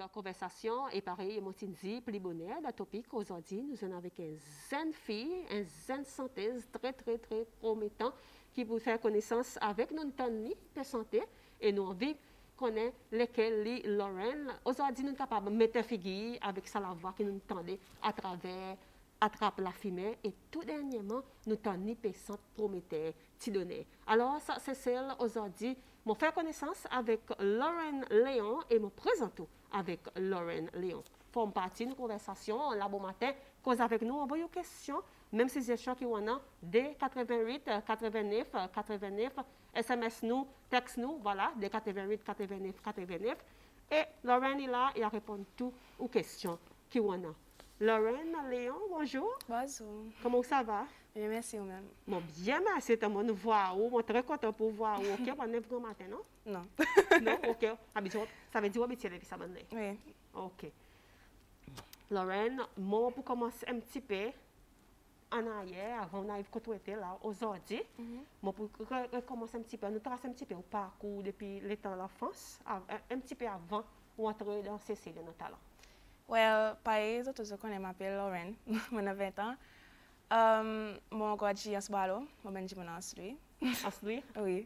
conversation et pareil, mon dit, plus bonheur, le topic aujourd'hui, nous sommes avec une jeune fille, une jeune synthèse très promettant qui vous faire connaissance avec notre Tony de santé et nous envie connaître lesquels les Lauren. Aujourd'hui, nous sommes capables de mettre figure avec ça la voix que nous entendons à travers attrape la fumée et tout dernièrement nous Tony Pessant promettait t'y donner. Alors ça c'est celle aujourd'hui, mon faire connaissance avec Lauren Léon et me présente avec Lauren Léon. Forme partie de conversation là bon matin, cause avec nous, envoyez une question, même si c'est choc qui on a dès 88 89 89 SMS nous, texte nous, voilà, dès 88 89 89 et Lauren est là et elle répond tout aux questions qui on a. Lauren Léon, bonjour. Bonjour. Comment ça va? Bien, merci vous-même. Bon, bien, merci. Je suis voir. Je suis très content pour voir. OK, on est vraiment matin, non? Non. Non, OK. Ça veut dire habitué avec ça, Oui. OK. Lauren, moi, pour commencer un petit peu en arrière, avant d'arriver quand on était là, aujourd'hui, moi, pour recommencer un petit peu, nous tracer un petit peu au parcours depuis les temps de l'enfance, un petit peu avant d'entrer dans Cécile de notre talent. Well, pareil, je m'appelle Lauren, j'ai 20 ans. Mon gradi en Sbalo, mon benji mon ensuite. Ensuite? Oui.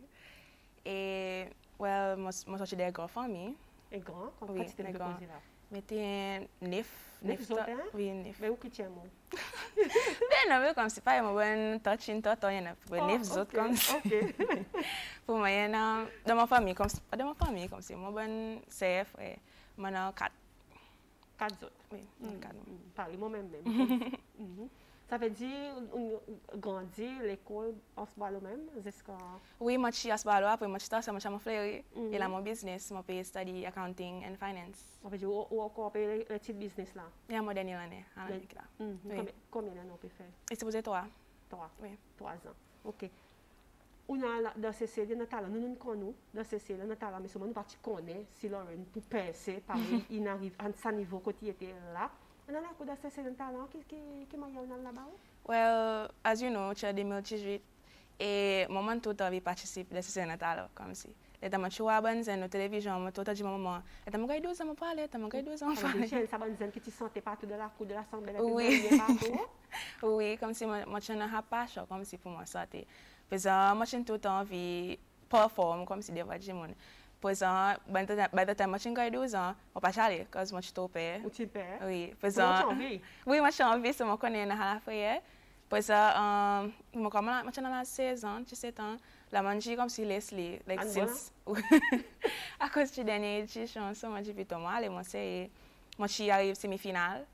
Et, well, moi sorti des grandes familles. Et grand? Oui, des grands. Mais t'es neuf. Neuf autres, hein? Oui, neuf. Mais où qui tient, moi? Ben, non, comme si pas, moi, ben, touch in touch, il y en a neuf autres comme ça. OK. Pour moi, il y en a, dans ma famille, comme si, pas dans ma famille, comme si, moi, ben, c'est frère, moi, non, 4. 4 autres. Oui, 4. Parlez-moi même. Ça veut dire grandir l'école en ce ballon même jusqu'à... Oui, moi, je suis à ce ballon, après, moi, je suis à mon frère, et là, mon business, moi, je study accounting and finance. Ça veut dire, ou encore le petit business là? Il y a mon dernier année, à l'année là. Combien d'années on peut faire? Et c'est posé 3. 3? Oui. 3 ans. OK. On a dans ces séries, nous nous connaissons dans ces séries, mais nous ne connaissons pas si Lauren pour percer, il arrive à ce niveau quand il était là. On a la dans ces séries qui m'a eu là-bas? Well, as you know, je suis 2018 et moment tout envie participer de ces séries natales comme si. Les dames tu vois bonnes la télévision, moi tout dit maman, les dames gars 12 ans parler, dames gars 12 ans parler. Ça bonne qui tu sentais partout de la cour de l'assemblée oui. Oui, comme si moi je n'ai pas comme si pour moi sortir. Parce que moi j'ai tout envie perform comme si devant du monde. Parce que by the time je suis 12 ans, on pas aller parce que moi je suis au père. Ou tu pères? Oui, parce que oui, moi j'ai envie c'est moi connais dans la foyer. Parce que moi comme moi j'ai 16 ans, 17 ans, la manger comme si Leslie like since à cause du dernier édition, ça moi j'ai vu Thomas aller moi c'est moi je suis arrivé semi-finale.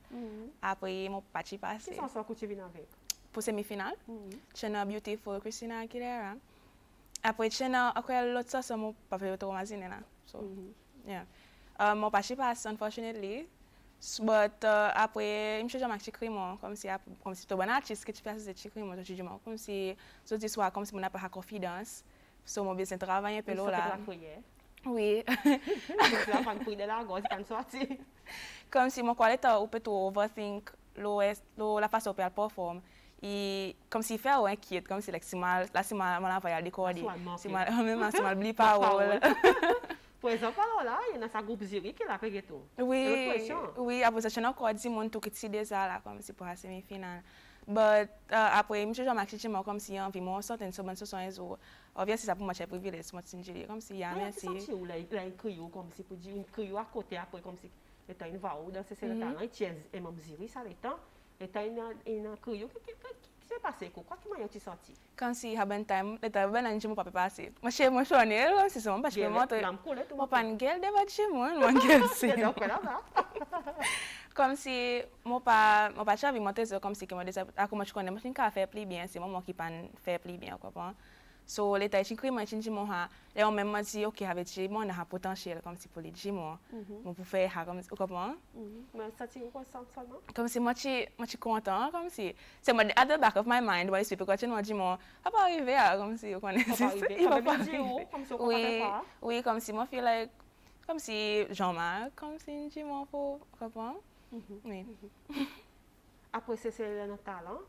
Après mon parti passé. Qui sont que tu viens avec? Pour semi-finale, j'ai une beautiful Christina Aguilera. Après j'ai après l'autre ça c'est mon papa de Romazine là. So yeah. Mon parti passe unfortunately. But après je me suis jamais écrit moi comme si tu es un artiste que tu fais des écrits moi je dis moi comme si ce dis soir comme si on n'a pas confiance. So mon business travaille un peu là. Oui. Comme si mon qualité ou peut overthink la façon dont elle performe et comme si fait ou inquiète comme si si mal la voyage décoder si mal oublie parole. Pour exemple là il y a sa groupe Zurich qui l'a fait tout. Oui après ça j'ai encore dit mon tout que tu déjà là comme si pour la semi-finale. But après je jamais acheté moi comme si envie moi sortir une bonne soirée ou obviously ça pour moi c'est privilège moi c'est comme si ya merci. Ou là écrit comme si pour dire une criou à côté après comme si étant une voix dans ces talents et même Zurich ça l'étant étant une criou qui s'est passé quoi qui m'a eu sorti quand si haben time l'état ben anji mon papa passé moi chez moi sonner c'est ça parce que moi mon pan gueule de va chez moi gueule c'est comme si mon pas chavi monter comme si que moi déjà à comment je connais moi je faire plus bien c'est moi qui pas faire plus bien quoi so l'état je crée moi je mon ha et on même dit OK avec j'ai mon a potentiel comme si pour les dire moi pour faire comme comment mais ça tu quoi seulement comme si moi je content comme si c'est moi at the back of my mind why people continue dit moi pas arriver comme si vous connaissez oui comme si moi feel like comme si Jean-Marc comme si je m'en faut comprendre oui après c'est le talent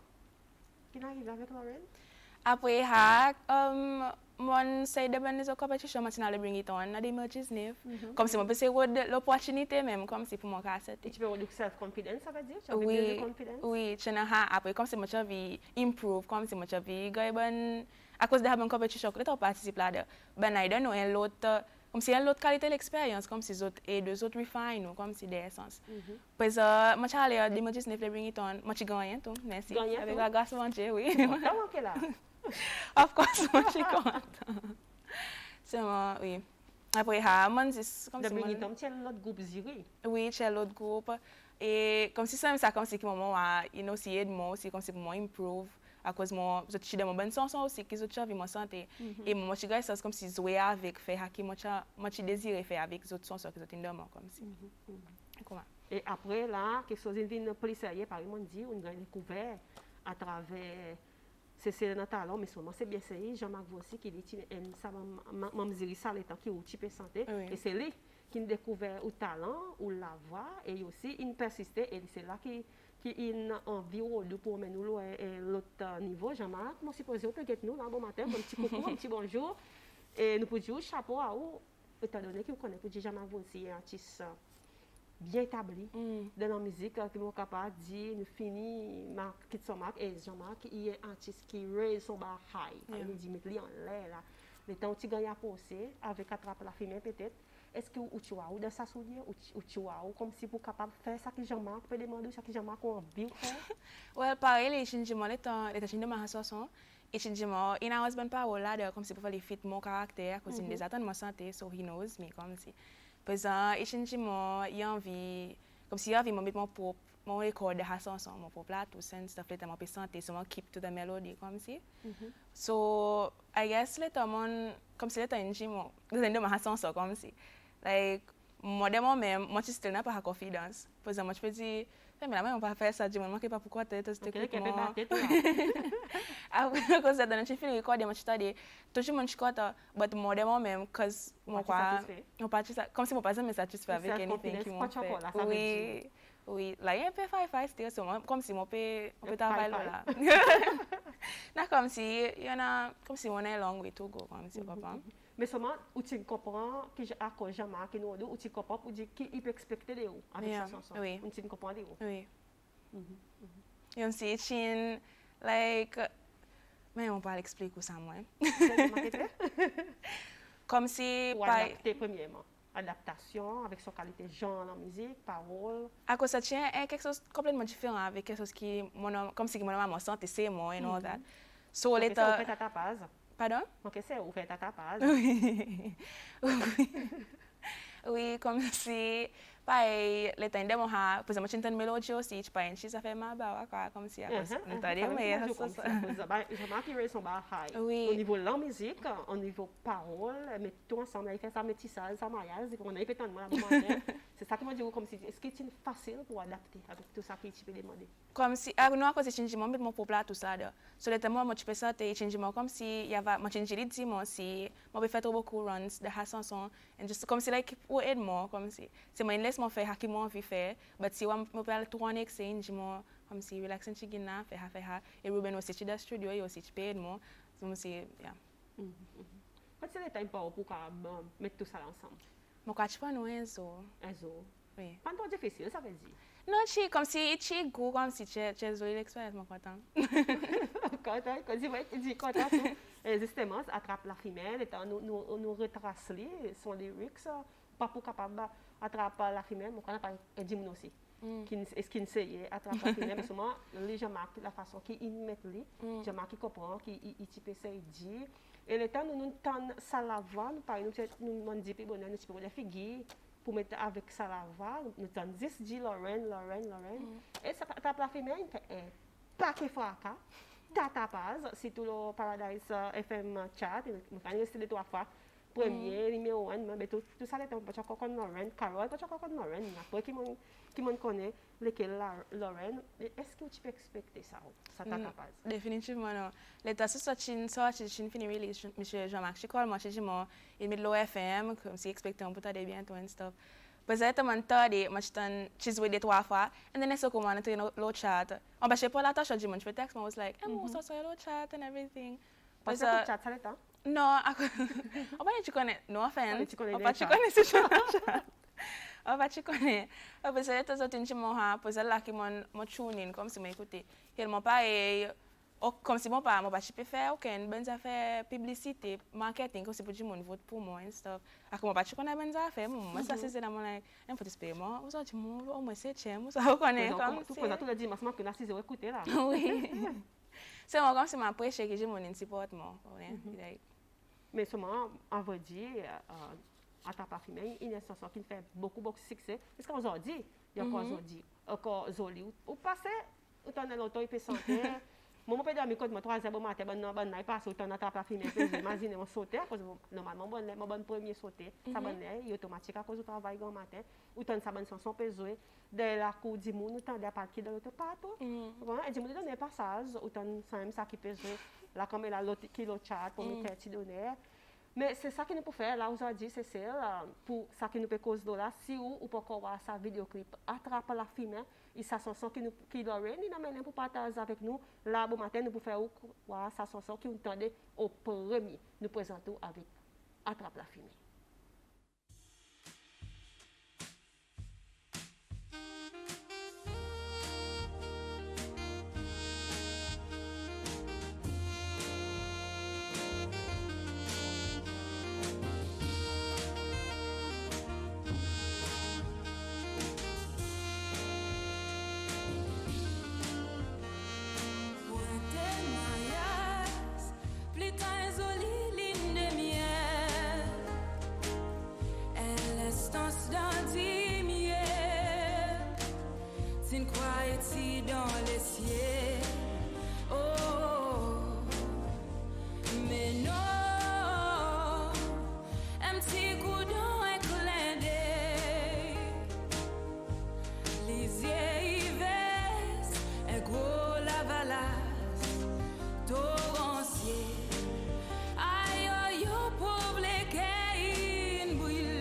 qui arrive avec Lauren. Après, mon say depend des compétitions maintenant bring it on, des matchs neuf. Comme si moi peux c'est l'opportunité même comme si pour moi casser. Et tu peux avoir du self-confidence, ça veut dire? Tu as Oui, confidence? oui, tu n'as après comme si moi j'avais improve, comme si moi j'avais gagné à cause de la compétition que tu participes là-dedans. Ben I don't know un l'autre comme si un l'autre qualité de l'expérience comme si autres et deux autres refine ou comme si des essence. Pues moi j'allais des matchs neuf bring it on, moi j'ai gagné tout, merci. Avec la grâce de Dieu, oui. Comment là? Of course, moi j'ai content. C'est moi, oui. Après, moi, c'est comme si... Tu as l'autre groupe Ziri. Oui, j'ai l'autre groupe. Et comme si ça, comme si moi, aussi aide moi aussi, comme si pour moi improve. À cause moi, je suis dans mon bonne sens aussi, que je suis ma santé. Et moi, je suis comme si jouer avec, faire hacker, moi, je désire faire avec les autres sens que je suis dans moi, comme si. Comment? Et après, là, quelque chose vient policier, par exemple, dit, on a découvert à travers... C'est notre talent, mais seulement c'est bien essayé. Jean-Marc Vossi qui dit ça m'a dit ça les temps qui est au type santé et c'est lui qui a découvert le talent ou la voix et aussi il persistait et c'est là qui a envie de pour mener nous l'autre niveau. Jean-Marc, moi suppose peut être nous là bon matin, un petit coucou, un petit bonjour et nous pouvons dire chapeau à vous étant donné que vous connaissez pour dire Jean-Marc Vossi est un artiste bien établi dans la musique, qui est capable de dire, nous finissons, Marc, quitte son Marc, et Jean-Marc, il est un artiste qui raise son bar high. Il dit, mettez-le en l'air, là. Le temps où tu gagnes à penser, avec attrape la femelle peut-être, est-ce que tu as ou dans sa soulier, ou tu as comme si pour capable de faire ça que Jean-Marc peut demander, ça que Jean-Marc a envie de faire? Ouais, pareil, les changements, les changements de ma chanson, et changements, il y a un bonne parole là, comme si pour faire les fit mon caractère, parce qu'il des attentes de ma santé, so he knows me, comme si. Parce que échangement, il y a envie, comme si il y a envie de mettre mon record de la chanson, mon propre là, tout ça, stuff là, mon santé, so moi keep to the melody, comme si. So I guess là, comme si là, t'as une gym, de ma chanson, comme si. Like, moi de moi-même, moi je still n'ai pas la confiance. Parce que moi je peux dire, mais là, on va faire ça, je ne sais pas pourquoi tu es moi. À cause de ça, je fais le record, moi je t'ai tout le monde content, mais moi de moi-même, parce que moi comme si mon pas me satisfait avec anything qui m'ont fait. Oui, oui, là il y a un peu fight still, comme si mon peut travailler là. Là comme si il y en a, comme si on a long way to go, comme si papa. Mais seulement, où tu comprends que à cause Jean-Marc et nous, où tu comprends pour dire qu'il peut expecter de vous avec sa chanson. Oui. Où tu comprends de vous. Oui. You see, chin, like, mais on peut l'expliquer ça moi. Comme si. Ou adapter premièrement. Adaptation avec son qualité genre en musique, parole. À cause de ça, c'est quelque chose complètement différent avec quelque chose qui, comme si mon maman sentait c'est moi et all that. So, les temps. Fait à ta base. Pardon? Ok, c'est où fait à ta base. Oui. Oui, comme si, pai, le temps de moi, parce que moi j'entends une mélodie aussi, tu peux ça fait ma barre comme si, nous t'as dit, mais Jean-Marc il son bar high. Oui. Au niveau de la musique, au niveau parole, mais tout ensemble, il fait ça métissage, ça mariage, on a fait tant de mal c'est ça que moi dis comme si, est-ce que c'est facile pour adapter avec tout ça que tu peux demander? Comme si, non, à cause de changement, mais mon propre là, tout ça, sur le temps, moi, tu peux ça, t'es changement comme si, il y avait, moi, changé les dix mois, si, moi, je fais beaucoup de runs de la chanson, et juste comme si, like, pour aider moi, comme si, c'est moi, laisse moi faire, qui moi envie faire, mais si, moi, je peux tout en exchange, moi, comme si, relax un petit là, faire, et Ruben aussi, tu dans le studio, et aussi, tu peux aider moi, donc, c'est, yeah. Quand c'est le temps pour mettre tout ça ensemble? Moi, quand tu pas nous, un zo. Oui. Pas trop difficile, ça veut dire? Non, c'est comme si tu goût, comme si tu as joué l'expérience, mon content. Quand tu dis content, justement, attrape la femelle, et nous retrace son lyrics, pas pour capable attraper la femelle, mais quand on a dit aussi. Est-ce qu'il sait attraper la femelle, mais seulement les gens marquent la façon qu'ils mettent les, gens marquent comprennent, qu'ils peut essayer de dire. Et le temps nous tend ça la voix, nous par exemple, nous dit puis bonheur, nous peux les figues pour mettre avec ça la voix, nous tend 10 dit Lorraine. Et ça attrape la femelle, il fait pas que fracas. Tata Paz, si tout le Paradise FM chat, nous avons resté les 3 fois. Premier, numéro 1, mais tout ça, les temps, pas encore comme Lorraine, Carole, pas encore comme Lorraine, après qui me connaît, lequel Lorraine, est-ce que tu peux expecter ça, Tata Paz? Définitivement non. L'état c'est ça, une fini release, monsieur Jean-Marc, je crois, moi, il met l'OFM, comme si expectant pour t'aider bientôt and stuff. Parce que moi, je joué des 3 fois, and then I saw comment on a low chat. On va pas la tâche, je me texte, I was like, I'm also so low chat and everything. Parce que chat ça le temps. Non, on va tu connais, no offense. Tu connais On va bien tu ça. connais ce chat. On va tu connais. Parce que tout ça tu m'as posé là qui mon tune in comme si m'écouter. Il m'a pas comme si mon pas peux faire aucune bonne affaire publicité, marketing comme si pour du monde vote pour moi and stuff. À comment pas tu connais bonne affaire moi ça c'est dans mon like, un faut espérer moi, vous autres moi au moins c'est chez ça vous connaît comme tout pour le dimanche que la 6 heures écouter là. Oui. C'est moi comme si m'a prêché que j'ai mon support moi. Mais seulement on va dire à ta parfumée, il y a une chanson qui fait beaucoup de succès. Parce qu'aujourd'hui, il y a encore Zoli ou passé autant de longtemps il peut sentir. Moi, je peux dire que 3 heures du matin, je passe autant de temps parfumé. J'imagine mon sauter, parce que normalement, mon premier sauter, ça est automatique à cause du travail le matin. Autant ça bonne chanson peut jouer. Dès la cour du monde, autant de parties de l'autre partout. Et du monde donne un passage, autant ça qui peut jouer. Là, comme il a l'autre qui le chat pour me faire donner. Mais c'est ça que nous pouvons faire là aujourd'hui, c'est ça, pour ça que nous pouvons causer de là. Si ou pour voir sa vidéoclip, attrape la film, et sa chanson qui l'aurait, nous amène pour partager avec nous. Là, bon matin, nous pouvons faire voir sa chanson qui nous tendait au premier. Nous présentons avec attrape la film. Une quiet dans les cieux. Oh, mais non, un petit coup dans un clin d'œil. Les yeux verses, un gros lavalas, torrencier. Aïe, aïe, pauvre les caïnes brûlées.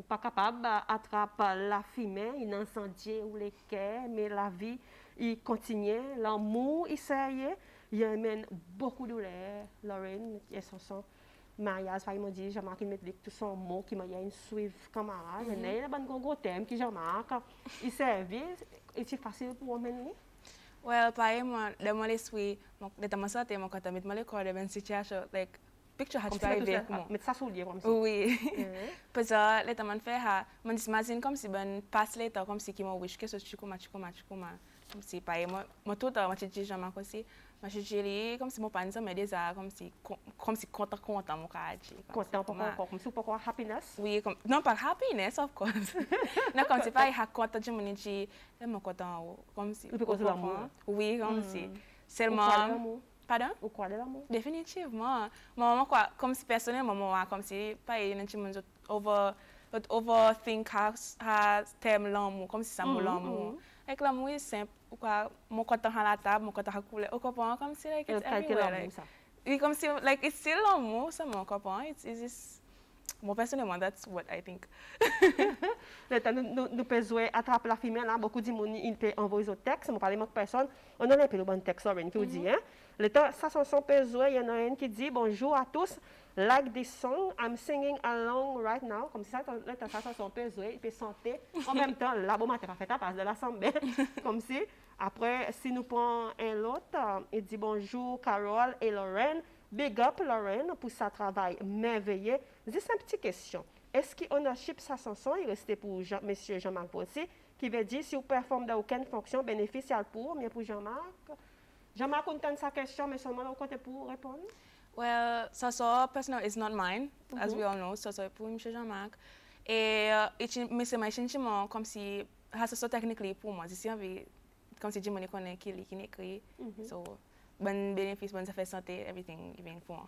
pas capable d'attraper la fumée, il incendie ou les quais, mais la vie, il continue, l'amour, il s'est il amène beaucoup de douleur, Lorraine, et son mariage, il m'a dit, Jean-Marc, il m'a dit tout son mot, qui m'a dit, une suive camarade, il y a un gros thème qui Jean-Marc, il servi, et c'est facile pour mener. Well, pareil, moi, de moi les suis, de ta masse mon quand met moi les corps de ben situation, like picture hat arrivé comment. Mais ça soulier comme ça. Oui. Parce que les taman fait ha, moi j'imagine comme si ben passe les temps comme si qui m'a wish que ce tu comme si pareil moi tout moi je dis jamais aussi. Moi je dis comme si mon pan ça mais déjà comme si content mon cas dit. Content pour comme si pour happiness. Oui, comme non pas happiness of course. Non comme si pas ha content je me dis mon content comme si. Oui, comme si. Seulement pardon? Ou quoi de l'amour? Définitivement. Moi, quoi, comme si personnellement, moi, comme si, pas une overthink terme l'amour, comme si ça me l'amour. Avec l'amour est simple, quoi, mon content à la table, mon content à couler, au copain, comme si, like, it's everywhere. Like, comme si, like, it's still l'amour, ça, mon copain, it's just, moi, personnellement, that's what I think. Nous pouvons attraper la fumée, là, beaucoup de gens ils peuvent envoyer au texte, on parle de personne, on a un peu le bon texte, qui vous dit, hein. Le temps, ça, son besoin, il y en a un qui dit bonjour à tous, like this song, I'm singing along right now, comme ça, le temps, ça, son besoin, il peut chanter, en même temps, là, bon, matin, pas fait à passe de l'assemblée, comme si, après, si nous prenons un autre, il dit bonjour Carole et Lorraine, big up Lorraine pour sa travail merveilleux. Juste une petite question. Est-ce que ownership sa chanson est resté pour monsieur Jean-Marc Bossy, qui veut dire si vous performez dans aucune fonction bénéficiaire pour, mais pour Jean-Marc? Jean-Marc entend sa question, mais seulement au côté pour répondre. Well, so personal is not mine, as we all know. So pour monsieur Jean-Marc. Et mais c'est ma comme si ça technically pour moi. Si envie comme si je me connais qui écrit. So bon bénéfice, bonne affaire santé, everything vient pour moi.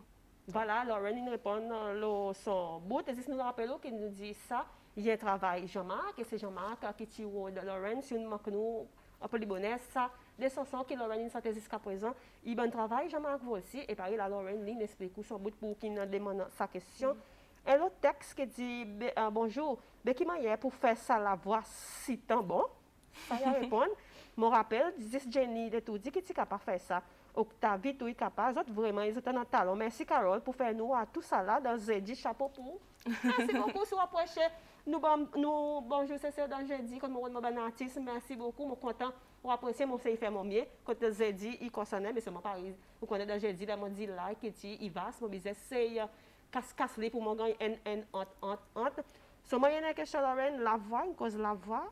Voilà, Lauren il répond son bout. Et si nous rappelons qu'il nous dit ça, il y a un travail Jean-Marc, et c'est Jean-Marc qui tire de Lauren. Si nous manquons un peu de bonheur, ça, des chansons que Lauren a jusqu'à présent, il y a un travail Jean-Marc aussi. Et pareil, la Lauren il explique son bout pour qu'il nous demande sa question. Et l'autre texte qui dit bonjour, qui m'a pour faire ça la voix si tant bon. Ça y répond. Mon rappel, dit Jenny de tout dit qui est capable de faire ça. Octavie, tout est capable. Vraiment, ils ont un talent. Merci, Carole, pour faire nous à tout ça là dans jeudi, chapeau pour. Merci beaucoup. Si vous approchez, nous bonjour, c'est dans jeudi, comme mon bon artiste. Merci beaucoup. Je suis content. Vous appréciez mon fait faire mon mieux. Quand jeudi, il concerne, mais c'est mon Paris. Vous connaissez dans jeudi, là, mon dit like, il va, mon business, c'est casse-casse pour mon gars, entre. So, moi, il y a une question, Lauren, la voix, une cause la voix.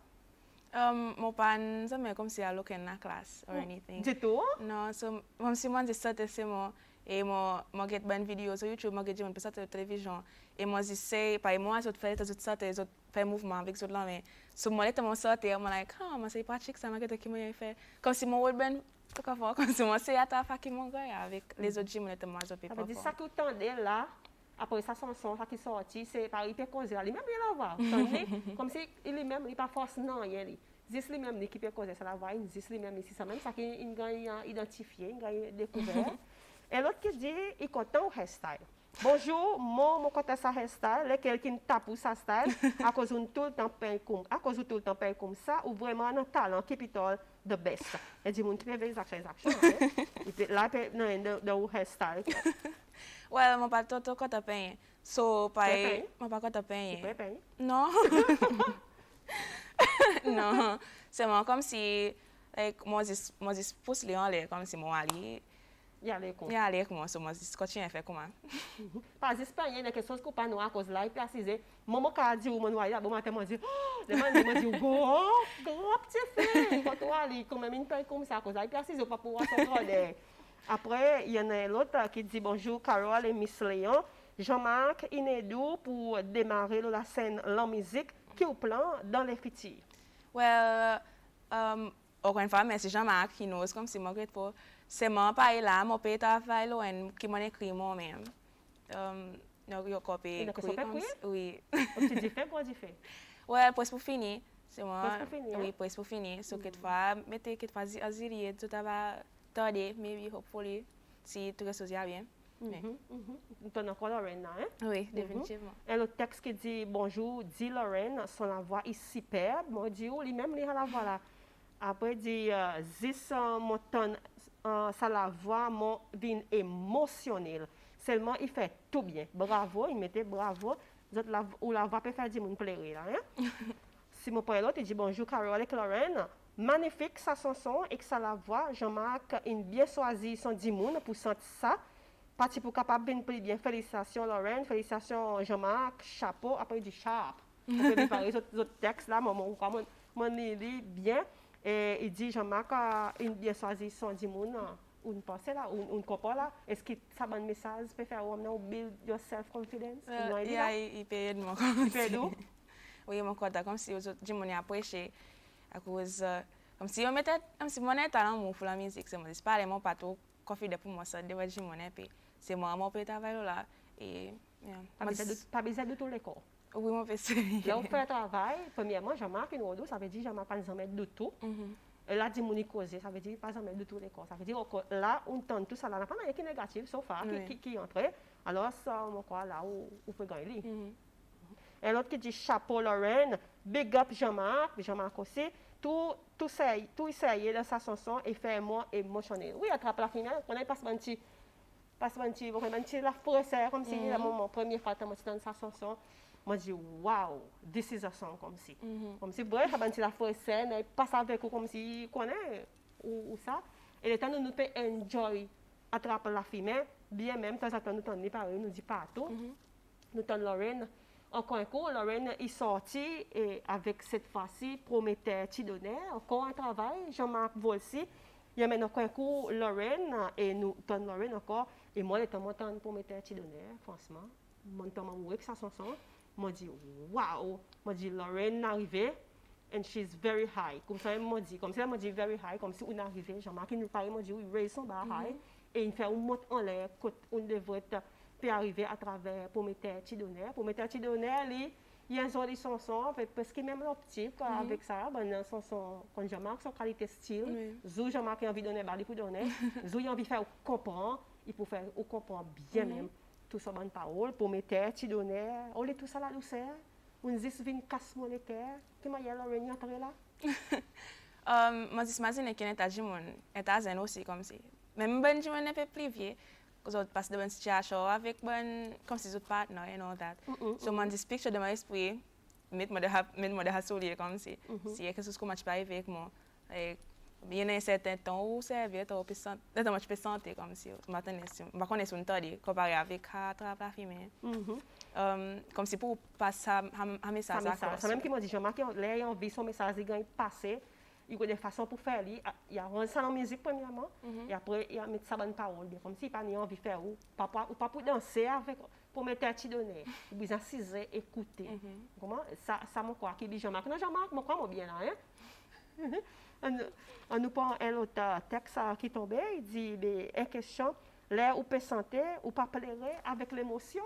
Mon pan, ça me comme si à l'aucun na classe or anything. Du tout? Non, so comme si moi je sortais c'est moi et moi get bonne vidéo sur YouTube, moi get une personne de télévision et moi j'essaie par moi je fais tout ça je fais mouvement avec ce là mais so moi là moi sortais moi like moi c'est pratique ça m'a que qui moi fait comme si moi ben comme si moi c'est à ta fa qui mon gars avec les autres gym là moi je peux pas. Ça veut dire ça que vous tendez là. Après ça, son ça qui sorti, c'est par hyper causer. Lui-même, il la voix. Comme si lui-même, il pas force non, il dit lui-même qui peut causer ça la voix, il dit lui-même ici, ça même ça qu'il gagne identifié, il gagne découvert. Et l'autre qui dit, il content au hairstyle. Bonjour, mon côté ça hairstyle, lequel qui tape pour sa style, à cause de tout le temps peint comme ça, ou vraiment un talent qui est the best. Et dit, mon qui peut faire action. Là, dans le hairstyle. Well, mon pas tout quand tu payes. So, mon pas quand tu payes. Tu peux payer? Non. Non. C'est moi comme si like moi je pousse les en l'air comme si moi aller. Il y a les cons. Il y a aller comme so moi je continue à faire comment. Pas espagnol, il y a quelque chose qu'on pas nous à cause là, il précise. Maman qu'a dit ou mon noyer, bon matin moi dit, le man m'a dit grand petit fait. Quand toi aller comme même une paye comme ça cause là, il précise pas pouvoir s'entendre. Après, il y en a l'autre qui dit bonjour Carole et Miss Léon. Jean-Marc Inedou pour démarrer la scène la musique qui est au plan dans les futurs. Well, encore une fois, merci Jean-Marc qui nous comme si moi grateful. C'est moi pas là, mon père travaille là qui m'a écrit moi-même. Yo copie. Oui. Tu dis fait quoi tu fais? Ouais, pour finir. C'est moi. Oui, pour finir. So que fois mettez que fois azirier tout va tarder, maybe hopefully si tout se passe bien. Nous avons encore Lorraine là, hein? Oui, définitivement. Et le texte qui dit bonjour, dit Lorraine, son voix est superbe. Moi, je dis, oh, lui-même, il a la voix là. Après, il dit, zis, mon ton, ça la voix, mon vin émotionnel. Seulement, il fait tout bien. Bravo, il mettait bravo. Ou la voix peut faire du monde pleurer là, hein? Si mon père l'autre, il dit bonjour, Carole et Lorraine. Magnifique sa chanson et que ça la voix. Jean-Marc, il bien choisi son 10 moun pour sentir ça. Parti pour capable de plus bien. Félicitations Lorraine, félicitations Jean-Marc, chapeau. Après il dit sharp. On peut préparer les autres textes là, moi lit bien. Et il dit Jean-Marc, il bien choisi son 10 moun. Une pensée là, une copain là. Est-ce que ça va un message peut faire ou build your self confidence? Il peut aider moi. Il peut aider? Oui, mon côté comme si aux autres dis mon apprécié à cause comme si on mettait comme si mon talent pour la musique, c'est moi c'est pas mon pas trop confident pour moi ça devait dire mon puis c'est moi mon peut travailler là et pas besoin de tout l'école. Oui, mon PC. Là on fait le travail, premièrement Jean-Marc une rodo, ça veut dire Jean-Marc pas jamais de tout. Et là dit mon causer, ça veut dire pas jamais de tout l'école. Ça veut dire là on tend tout ça là n'a pas rien qui est négatif sauf qui entre. Alors ça on croit là où peut gagner. Et l'autre qui dit chapeau Lorraine, big up Jean-Marc aussi, tout essayer dans sa chanson et fait moi émotionnel. Oui, attrape la finale, on a passé un petit la fraîcheur comme si mon premier fois dans sa chanson, moi dis wow, this is a song comme si. Comme si bref, un petit la fraîcheur, et passe avec vous comme si connaît ou ça. Et le temps nous peut enjoy attraper la finale, bien même temps nous t'en parler, nous dit partout. Nous t'en Lorraine. Encore un coup, Lorraine est sortie et avec cette fois-ci Prométhée Tidonner, encore un travail, Jean-Marc Volsi. Il y a maintenant encore un coup Lorraine et nous donne Lorraine encore. Et moi, les temps montant Prométhée Tidonner, franchement, mon temps m'a avec sa chanson, m'a dit wow, m'a dit Lorraine arrivée and she's very high. Comme ça, m'a dit very high, comme si on arrivait, Jean-Marc il nous parlait, m'a dit oui, raise son bar high et il fait un mot en l'air, on devrait peut arriver à travers Prométhée Tidonner. Prométhée Tidonner, il y a un genre de chanson, parce que même l'optique, avec ça, ben, chanson, quand Jean-Marc, son qualité style, Zou Jean-Marc a envie de donner, il peut donner, Zou il a envie de faire comprendre, il peut faire comprendre bien même, tout ça, bonne parole, Prométhée Tidonner, on est tout ça la douceur, on dit que une casse monétaire, comment il y a la réunion entre là? Moi, je m'imagine qu'il y a un zen aussi, comme si. Même ben, je ne peux plus vieux. Because I pass the one situation avec ben comme si autres partner and all that. So man this picture de mon esprit met moi de sourire comme si quelque chose que moi je peux arriver avec moi. Et il y a un certain temps où c'est bien toi je peux sentir comme si maintenant je me connais une tardie comparé avec la fille comme si pour passer un message ça même qui m'a dit Jean-Marc il a envie son message il gagne passer. Il y a des façons pour faire, il y a un salon de musique premièrement, et après il y a mettre ça bonne parole, comme si pas envie de faire ou pas pour danser avec pour mettre un petit donné, ou bien s'assiser écouter. Comment ça me croit qui dit Jean-Marc, non Jean-Marc, me croit bien là hein. On nous prend un autre texte qui tombait, il dit une question, l'air ou peut sentir ou pas pleurer avec l'émotion.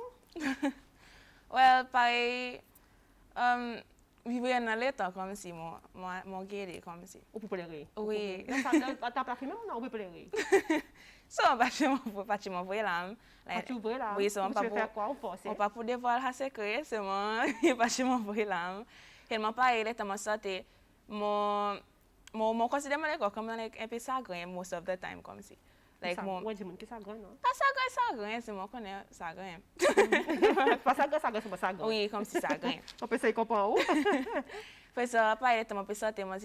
Well, pareil vivre dans l'état comme si mon guéri comme si. Ou pour pleurer. Oui. T'as pas même on peut pleurer. Ça pas tu m'envoyer là. Tu ouvres là. Oui, ça pas pour faire quoi on pense. On pas pour dévoiler le secret, c'est moi pas tu m'envoyer là. Tellement pas il est tellement sorti mon considère moi comme un peu sagrin most of the time comme si. Like mon ouais dis mon que sagrin non. Pas sagrin, c'est moi connais sagrin. Pas sagrin c'est pas sagrin. Oui, comme si sagrin. On peut essayer comprendre. Fait ça pas il est tellement sorti moi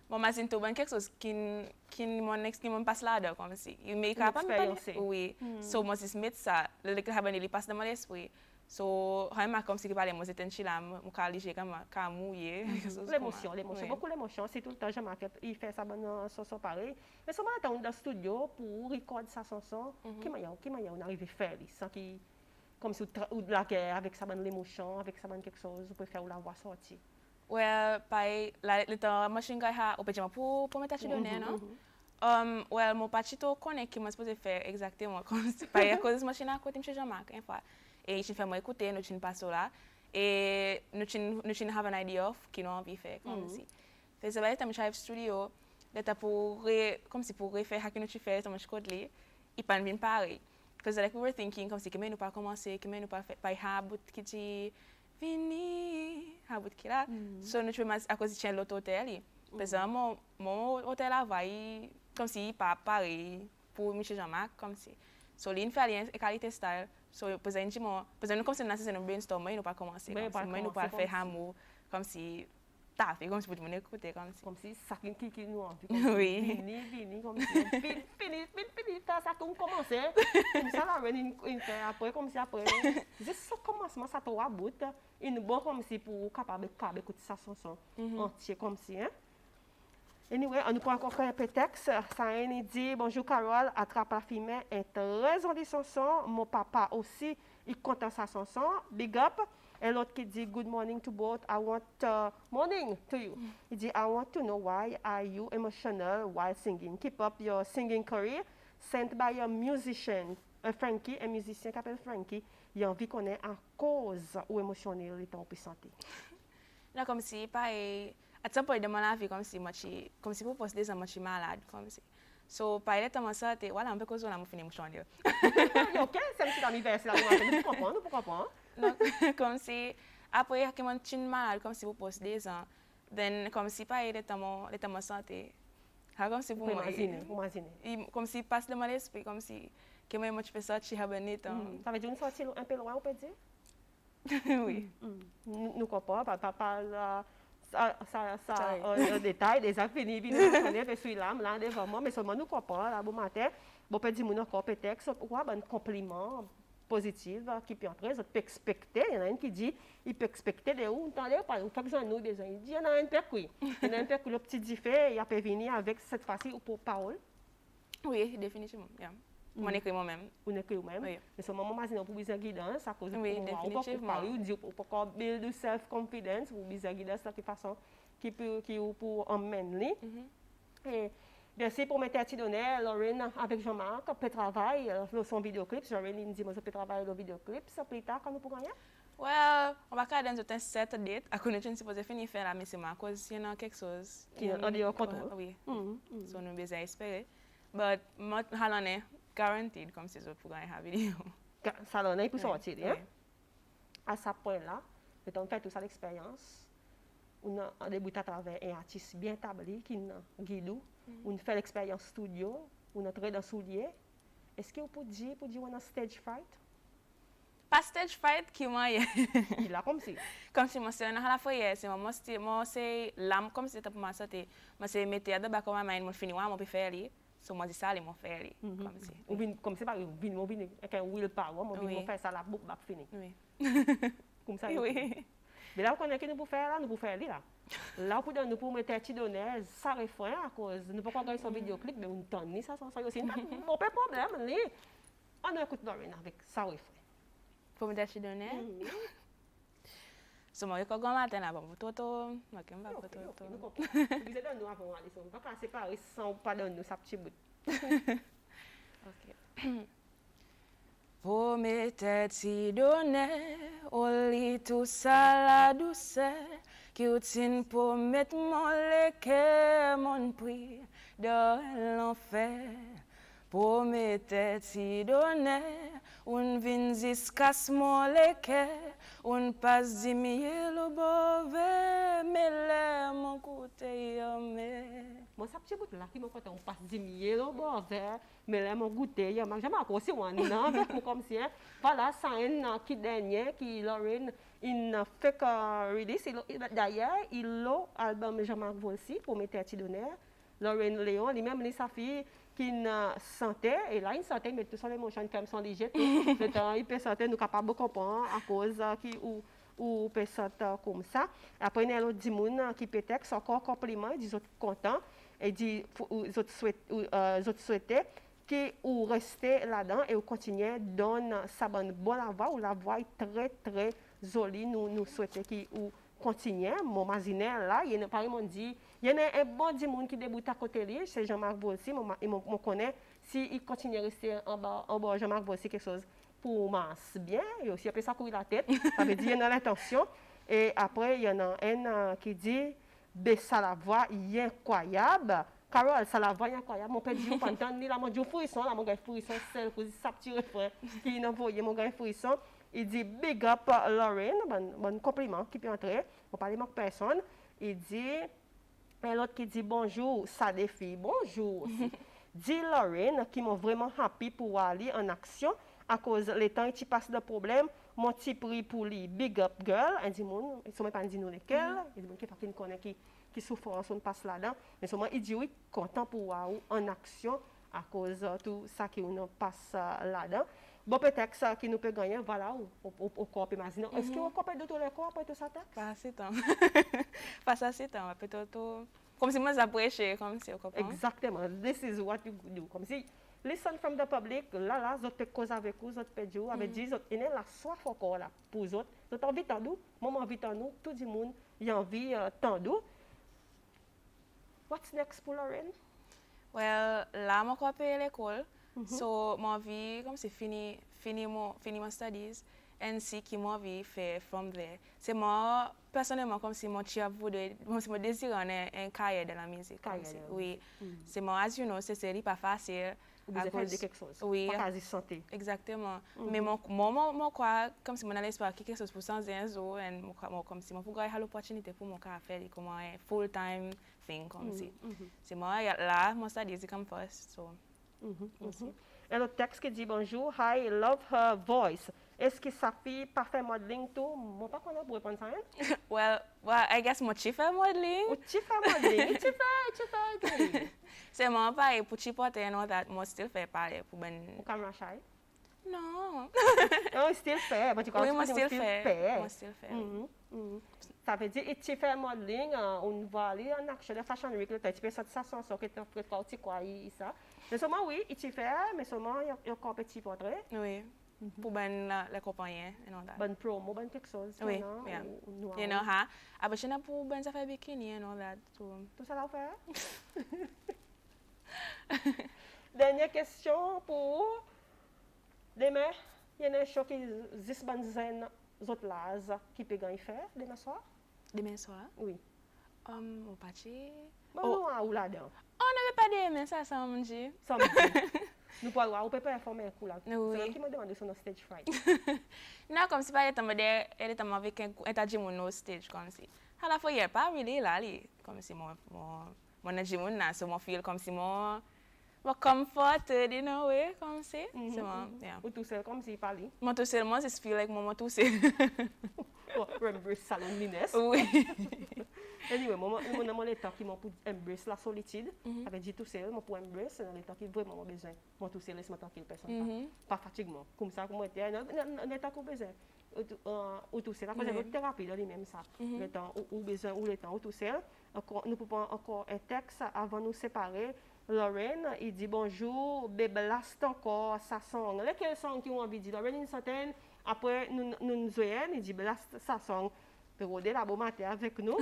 mon machine tout quelque chose qui mon passe là comme si il me capable oui so moi c'est mettre ça le que habane il passe dans mon esprit so vraiment comme si il parlait moi c'était chila mon calige comme mouillé l'émotion beaucoup l'émotion c'est tout le temps Jean-Marc il fait ça bonne chanson pareil mais souvent dans le studio pour recorder sa chanson qui m'a on arrive faire ça qui comme si ou de la guerre avec sa bonne l'émotion avec sa bonne quelque chose on peut faire la voix sortir. Well, pai la machine guy ha opejama pour mettre ci donner non. Well, mon patito connaît que moi supposé faire exactement comme ça. Pai à cause machine à côté de Jean-Marc une fois. Et il fait moi écouter nous chin passe là et nous chin have an idea of qui nous envie faire comme si. Fait ça va être un studio d'être pour comme si pour refaire que nous fait ça moi code li il pas bien pareil. because like we were thinking comme si que nous pas commencer, que nous pas faire par habut qui dit vini habut qui là. So nous mais à cause de l'autre hôtel. Parce que mon hôtel là va comme si pas pareil pour Michel Jean-Marc comme si. So il fait rien qualité style. So parce que nous comme c'est nécessaire nous brainstorm, nous pas commencer. Mais nous pas faire hameau comme si t'as fait comme si pour tout le monde écouter comme si ça qui nous envie. Oui. Vini comme si fini ça qu'on commencer. Comme ça là une après comme si après juste ce commencement ça trois bout une bon comme si pour capable écouter ça chanson entier comme si hein. Anyway, on nous prend encore un prétexte. Ça dit bonjour Carole, attrape la fille est très jolie chanson. Mon papa aussi, il compte sa chanson. Big up. Et l'autre qui dit good morning to both. I want morning to you. Il dit I want to know why are you emotional while singing. Keep up your singing career. Sent by a musician, Frankie, un musicien qui s'appelle Frankie. Il a envie qu'on ait à cause ou émotionnel étant plus santé. Là comme si pas à some point de mon vie comme si pour poster des je suis malade comme si. So pas être dans ça te voilà un peu cause on a fini mon chantier. OK, c'est un petit anniversaire là, nous comprendre. Comme si après que mon chin malade comme si pour poster des ans, then comme si pas être dans mon santé. Comme si pour imaginer. Comme si passe de mon esprit comme si que moi je fais ça chez Habanito. Ça veut dire une sortie un peu loin on peut dire. Oui. Nous comprenons papa ça en détail déjà fini nous connaît celui-là là devant moi mais seulement nous comprenons là bon matin bon peut dire mon encore peut-être quoi un compliment positif qui peut entrer ça peut expecter il y en a une qui dit il peut expecter de où entendez pas ou quelque chose nous besoin il dit il y en a un percuit il y en a un percuit le petit diffé il a peut venir avec cette fois-ci pour parole oui définitivement yeah. Moi écrit moi-même. On écrit moi-même. Oui. Mais ce moment moi pour besoin guidance à cause de oui, définitivement. On dit pour build self confidence pour besoin guidance de façon qui pour emmener. Et bien sûr pour mettre à donner Lorraine avec Jean-Marc peut travailler son vidéoclip. Lorraine dit moi je peux travailler le vidéoclip ça plus tard quand nous pourrons gagner. Well, on va quand dans un set date à connaître supposé finir faire la mais c'est à cause il y a quelque chose qui en dehors contrôle. Oui. So nous besoin espérer. But moi halane guaranteed comme c'est pour gagner la vidéo. Ça l'en est pour sortir hein. À ce point-là, on fait toute ça l'expérience. On a débuté à travers un artiste bien établi qui nous guide. On fait l'expérience studio, on entre dans soulier. Est-ce que vous pouvez dire on a stage fright? Pas stage fright qui moi il a comme si moi c'est na la foyer c'est moi c'est l'âme comme c'est pour moi ça te moi c'est mettre à bas comme moi fini moi peut faire ali so moi ça les mon faire ali comme si ou comme c'est pas vin avec un willpower moi vin faire ça la boucle va fini oui comme ça oui mais là on connaît que nous pour faire là nous pour faire là là pour nous pour mettre petit donner ça refrain à cause nous pas regarder son vidéoclip mais on tonni ça aussi mon pas problème ni on écoute Lorraine avec ça refrain pour me dire donner so moi quand matin là bon toto moi quand va toto vous êtes dans nous avant aller on va pas séparer sans pas dans nous ça petit bout OK pour me dire donner au lit tout ça la douceur qui utile pour mettre mon cœur mon prix dans l'enfer pour me dire donner un vin jusqu'à mon cœur un pas dimier le bove mais là mon côté moi ça petit bout là qui me côté on passe dimier le bove mais là mon goûter il m'a jamais accroché on non avec moi comme si voilà ça un qui dernier qui Lorraine il fait que release d'ailleurs il l'album Jean-Marc Volsi pour mettre à donner Lorraine Léon lui-même les sa fille qui sentait et là il sentait mais tout son émotion comme son léger le temps il peut sentir nous capable de comprendre à cause qui ou peut sentir comme ça après il y a l'autre dit moun qui peut-être encore compliment ils sont contents et dit autres souhaiter que ou rester là-dedans et ou continuer donne sa bonne voix ou la voix est très très jolie nous souhaiter qui ou continuer mon mazinaire là il y a par exemple dit il y a un bon du monde qui débute à côté lui c'est Jean-Marc Volsi mon connaît si il continue à rester en bas Jean-Marc Volsi quelque chose pour masse bien et aussi après ça courir la tête ça veut dire il y a l'intention et après il y en a un qui dit baissa la voix il est incroyable Carole, ça la voit incroyable. Mon père dit, pendant ni la mon dit frisson, là mon gars frisson, celle pour ça petit refrain qui envoyé mon gars frisson. Il dit big up Lorraine, bon compliment qui peut entrer. On parle de personne. Il dit et l'autre qui dit bonjour, ça des filles, bonjour aussi. Dit Lorraine qui m'ont vraiment happy pour aller en action à cause les temps qui passe de problème. Mon petit prix pour lui, big up girl. Il dit mon, ils sont même pas dit nous lesquels. Il dit mon qui connaît qui souffrance on passe là-dedans. Mais seulement il dit oui, content pour voir en action à cause de tout ça qui nous passe là-dedans. Bon, peut-être ça qui nous peut gagner, voilà, au corps imaginer. Est-ce que vous comprenez de tous les corps après tout ça texte? Pas assez temps. Pas assez temps, peut-être comme si moi j'apprécie comme si vous comprenez. Exactement. This is what you do. Comme si listen from the public, là, vous pouvez causer avec vous, vous pouvez dire, avec dire, vous avez la soif encore là pour vous autres. Vous avez envie de nous, moi envie de nous, tout le monde a envie de nous. What's next pour Lorraine? Well, là, je vais payer l'école. So, mon vie, comme c'est fini mon studies, et si qui mon vie fait from there. C'est moi, personnellement, comme si mon chien voudrait, comme si mon désir en un carrière de la musique. Oui. C'est moi, as you know, c'est pas facile. Vous avez fait quelque chose. Oui. Pas quasi santé. Exactement. Mais mon quoi, comme si mon l'espoir quelque chose pour 100 ans, et comme si mon faut avoir l'opportunité pour mon faire comme un full-time thing, comme si. C'est moi, là, mon studies, c'est comme first, so. Et le texte qui dit bonjour, I love her voice. Est-ce que sa fille pas fait modeling tout? Moi pas connais pour répondre ça. Well, I guess mon chien fait modeling. O tu fais modeling, tu fais. C'est mon père pour chipoter and all that, moi still fait parler pour ben. O camera shy? Non. Non, still fait. But tu Oui, moi still fait. Moi still fait. Ça veut dire, tu fais modeling, on va aller en action de Fashion Week, tu peux sortir ça sans que tu fais quoi, ça. Mais seulement, oui, tu fais, mais seulement, il y a encore un petit portrait. Oui. Pour ben la compagnie et all that. Bonne promo, bonne quelque chose. Oui, yeah. You know, après, je n'ai pour ben ça fait bikini and all that. Tout ça là fait. Dernière question pour demain. Il y a un show qui existe dans les autres là qui peut gagner faire demain soir. Demain soir? Oui. Au parti. Bon, ou là-dedans. On n'avait pas demain, ça samedi. Samedi. Nous pouvons voir, on peut performer un coup là. Oui. C'est qui me demande sur notre stage fright. Non, comme si pas elle était avec un tadji mon stage comme si. À la fois il pas really là, comme si mon agimon là, so mon feel comme si mon comforted in a way comme si. C'est moi, yeah. Ou tout seul comme s'il parlait. Moi tout seul, moi c'est feel like moi tout seul. Embrace sa loneliness. Oui. Anyway, moi dans l'état qui m'a pour embrace la solitude, avec dit tout seul, moi pour embrace dans l'état qui vraiment besoin. Moi tout seul laisse-moi tranquille personne pas fatiguement. Comme ça comme était un état qu'on besoin. Ou tout seul, après j'ai une thérapie dans lui-même ça. Le temps ou besoin ou le temps ou tout seul. Nous pouvons encore un texte avant nous séparer. Lorraine, il dit bonjour, blast encore sa song. Quel song qui ont envie de dire? Lorraine une centaine. Après, nous zoyons, il dit blast sa song. Pérodé la bonne matin avec nous.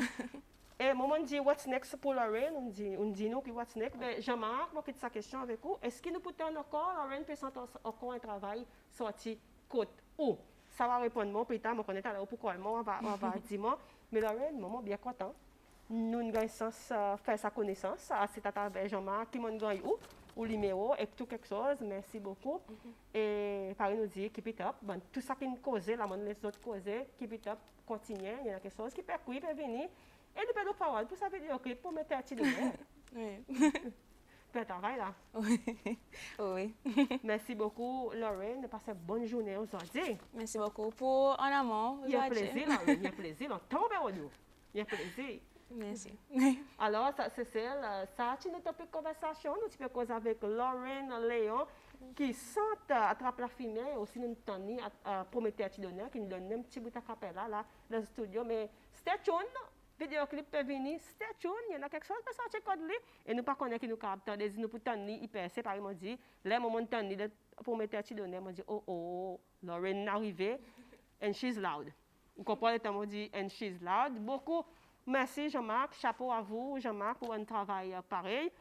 Et moment dit what's next pour Lorraine, on dit nous que what's next. Mais Jean-Marc, moi quitte sa question avec vous. Est-ce que nous pouvons encore, Lorraine peut encore un travail sorti côte où? Ça va répondre moi plus tard, moi connais là pourquoi moi on va dire moi. Mais Lorraine, moi bien content. Nous avons sens faire sa connaissance, c'est à travers Jean-Marc qui m'a gagné ou numéro et tout quelque chose. Merci beaucoup. Et Paris nous dit keep it up. Bon, tout ça qui nous cause, la monnaie les autres causes, keep it up, continuez. Il y a quelque chose qui peut venir. Et nous pouvons faire pour ça vidéoclip pour mettre à Tidonner. Oui. Peut travail là. Oui. Merci beaucoup Lorraine, passez une bonne journée aujourd'hui. Merci beaucoup pour en amont. Il y a plaisir là, il y a plaisir. On tombe au nous. Il y a plaisir. Merci. Alors, c'est celle, ça c'est notre topic de conversation. Nous peux causer avec Lorraine Léon qui sent attrape la fumée aussi nous tenir à Prométhée Tidonner qui nous donne un petit bout de capella là dans le studio. Mais stay tuned. Vidéoclip peut venir, stay tuned, il y en a quelque chose qui sortir code et nous pas connaître qui nous capte des nous pour tenir IPC par exemple dit les moments de tenir de Prométhée Tidonner m'a dit oh Lorraine arrivée and she's loud. Vous comprenez le mot dit and she's loud. Beaucoup merci Jean-Marc, chapeau à vous Jean-Marc pour un travail pareil.